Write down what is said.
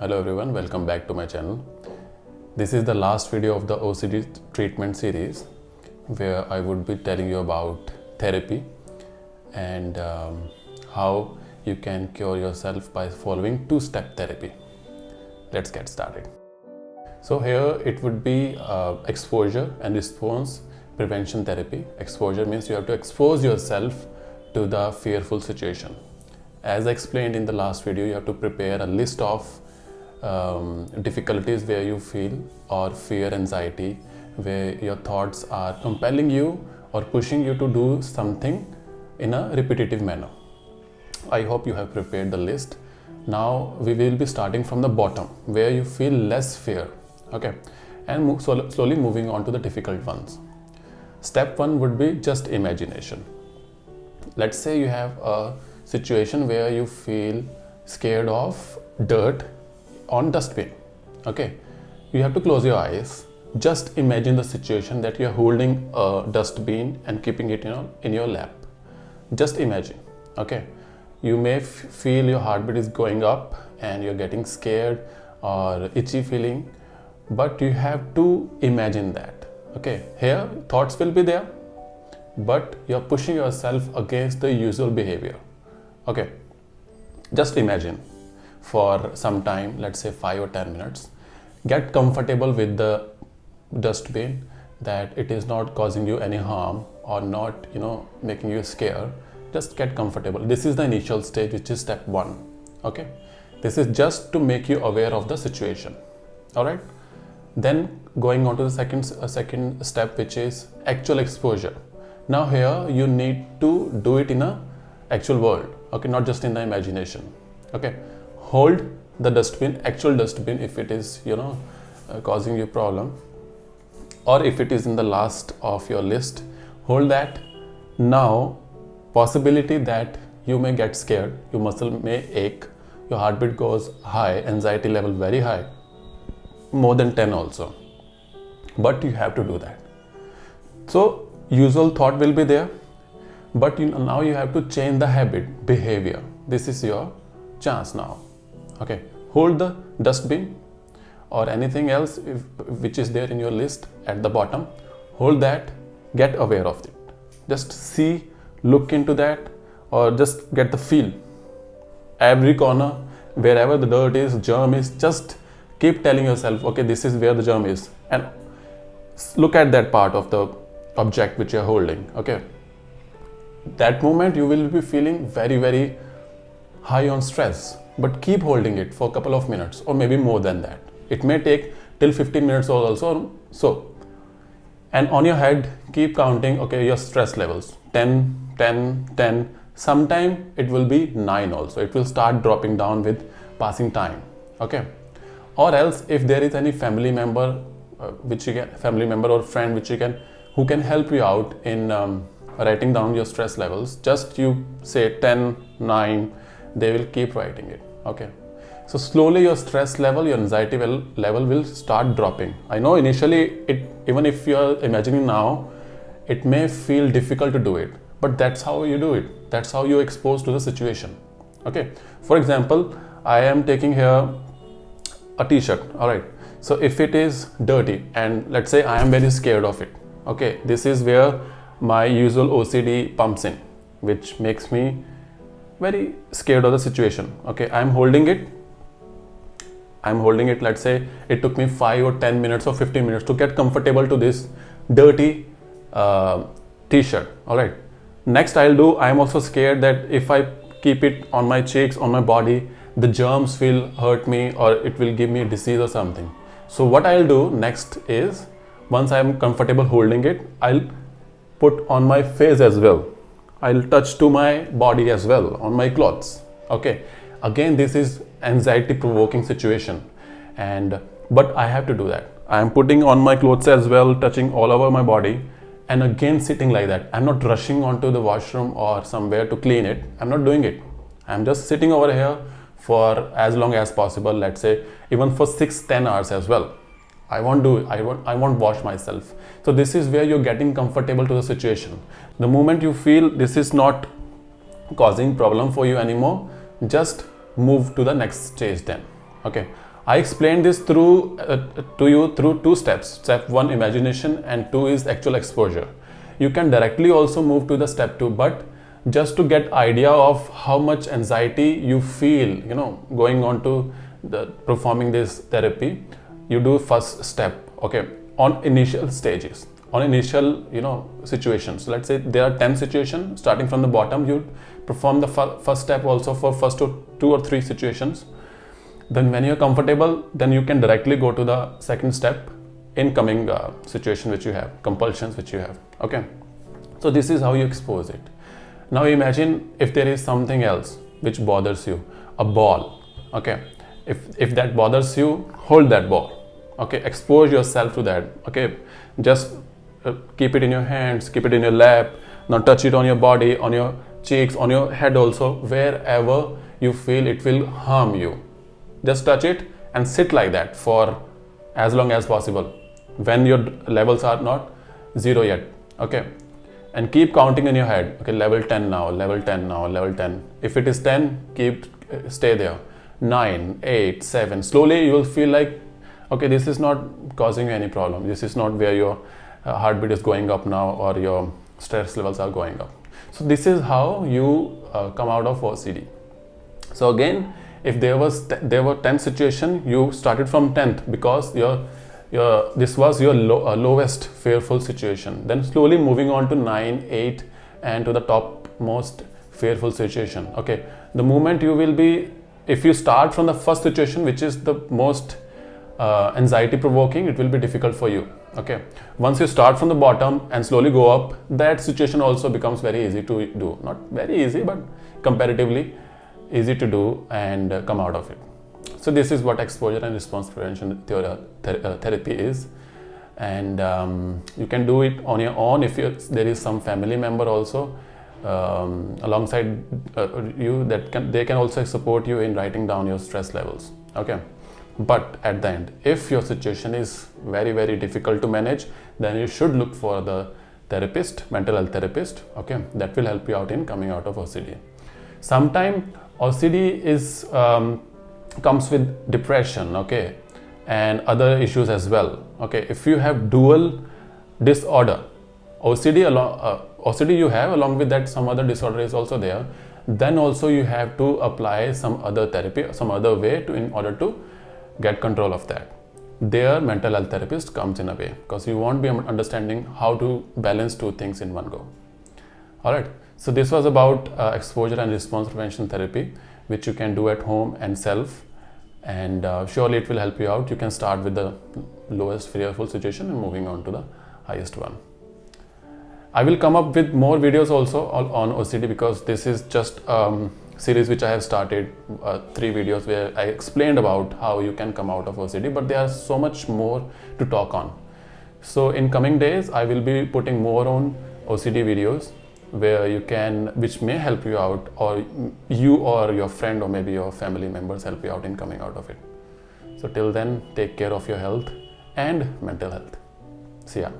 Hello everyone, welcome back to my channel. This is the last video of the OCD treatment series where I would be telling you about therapy and how you can cure yourself by following two-step therapy. Let's get started. So here it would be exposure and response prevention therapy. Exposure means you have to expose yourself to the fearful situation. As I explained in the last video, you have to prepare a list of difficulties where you feel or fear, anxiety, where your thoughts are compelling you or pushing you to do something in a repetitive manner. I hope you have prepared the list. Now we will be starting from the bottom where you feel less fear, okay, and slowly moving on to the difficult ones. Step 1 would be just imagination. Let's say you have a situation where you feel scared of dirt on dustbin. Okay, you have to close your eyes. Just imagine the situation that you are holding a dustbin and keeping it in your lap. Just imagine. Okay, you may feel your heartbeat is going up and you're getting scared or itchy feeling, but you have to imagine that. Okay, here thoughts will be there, but you're pushing yourself against the usual behavior. Okay, just imagine for some time, let's say 5 or 10 minutes. Get comfortable with the dustbin, that it is not causing you any harm or not making you scared. Just get comfortable. This is the initial stage, which is step 1. Okay, this is just to make you aware of the situation. All right, then going on to the second step, which is actual exposure. Now here you need to do it in a actual world, okay, not just in the imagination. Okay, hold the dustbin, actual dustbin, if it is causing you problem, or if it is in the last of your list, hold that. Now possibility that you may get scared, your muscle may ache, your heartbeat goes high, anxiety level very high, more than 10 also, but you have to do that. So usual thought will be there, but now you have to change the habit, behavior. This is your chance now. Okay, hold the dustbin or anything else which is there in your list at the bottom. Hold that, get aware of it. Just see, look into that, or just get the feel. Every corner, wherever the dirt is, germ is, just keep telling yourself, okay, this is where the germ is, and look at that part of the object which you're holding. Okay, that moment you will be feeling very, very high on stress, but keep holding it for a couple of minutes or maybe more than that. It may take till 15 minutes or also so. And on your head, keep counting, okay, your stress levels, 10, 10, 10. Sometime it will be 9 also. It will start dropping down with passing time. Okay, or else if there is any family member or friend who can help you out in writing down your stress levels, just you say 10, 9, they will keep writing it. Okay, so slowly your stress level, your anxiety level will start dropping. I know initially even if you are imagining now, it may feel difficult to do it, but that's how you do it. That's how you expose to the situation. Okay, for example, I am taking here a t-shirt. All right, so if it is dirty and let's say I am very scared of it, okay, this is where my usual OCD pumps in, which makes me very scared of the situation. Okay, I'm holding it. Let's say it took me 5 or 10 minutes or 15 minutes to get comfortable to this dirty t-shirt. All right, next I'm also scared that if I keep it on my cheeks, on my body, the germs will hurt me or it will give me a disease or something. So what I'll do next is, once I'm comfortable holding it, I'll put on my face as well. I'll touch to my body as well, on my clothes. Okay, again this is anxiety provoking situation, but I have to do that. I am putting on my clothes as well, touching all over my body, and again sitting like that. I'm not rushing onto the washroom or somewhere to clean it. I'm not doing it. I'm just sitting over here for as long as possible, let's say even for 6-10 hours as well. I won't wash myself. So this is where you're getting comfortable to the situation. The moment you feel this is not causing problem for you anymore, just move to the next stage then. Okay, I explained this to you through two steps. Step 1, imagination, and 2 is actual exposure. You can directly also move to the step 2, but just to get idea of how much anxiety you feel, going on to the performing this therapy, you do first step, okay, on initial stages, on initial situations. Let's say there are 10 situations. Starting from the bottom, you perform the first step also for first 2 or 3 situations. Then when you're comfortable, then you can directly go to the second step, incoming situation which you have, compulsions which you have. Okay, so this is how you expose it. Now imagine if there is something else which bothers you, a ball. Okay, if that bothers you, hold that ball. Okay, expose yourself to that. Okay, just keep it in your hands, keep it in your lap. Now touch it on your body, on your cheeks, on your head also, wherever you feel it will harm you. Just touch it and sit like that for as long as possible when your levels are not 0 yet. Okay, and keep counting in your head. Okay, level 10 now, level 10 now, level 10. If it is 10, stay there. 9, 8, 7. Slowly you will feel like, okay, this is not causing you any problem. This is not where your heartbeat is going up now, or your stress levels are going up. So this is how you come out of OCD. So again, if there were 10 situations, you started from 10th because this was your lowest fearful situation. Then slowly moving on to 9, 8, and to the topmost fearful situation. Okay, the moment you will be, if you start from the first situation, which is the most anxiety provoking, it will be difficult for you. Okay, once you start from the bottom and slowly go up, that situation also becomes very easy to do. Not very easy, but comparatively easy to do and come out of it. So this is what exposure and response prevention therapy is, and you can do it on your own if there is some family member also alongside you, they can also support you in writing down your stress levels. Okay, but at the end, if your situation is very, very difficult to manage, then you should look for the therapist, mental health therapist. Okay, that will help you out in coming out of OCD. Sometimes OCD is comes with depression, okay, and other issues as well. Okay, if you have dual disorder, OCD you have, along with that some other disorder is also there, then also you have to apply some other therapy, some other way in order to get control of that. Their mental health therapist comes in a way, because you won't be understanding how to balance 2 things in one go. All right, so this was about exposure and response prevention therapy, which you can do at home and self, and surely it will help you out. You can start with the lowest fearful situation and moving on to the highest one. I will come up with more videos also on OCD, because this is just series which I have started, 3 videos where I explained about how you can come out of OCD, but there are so much more to talk on. So in coming days, I will be putting more on OCD videos which may help you out, or you or your friend or maybe your family members help you out in coming out of it. So till then, take care of your health and mental health. See ya.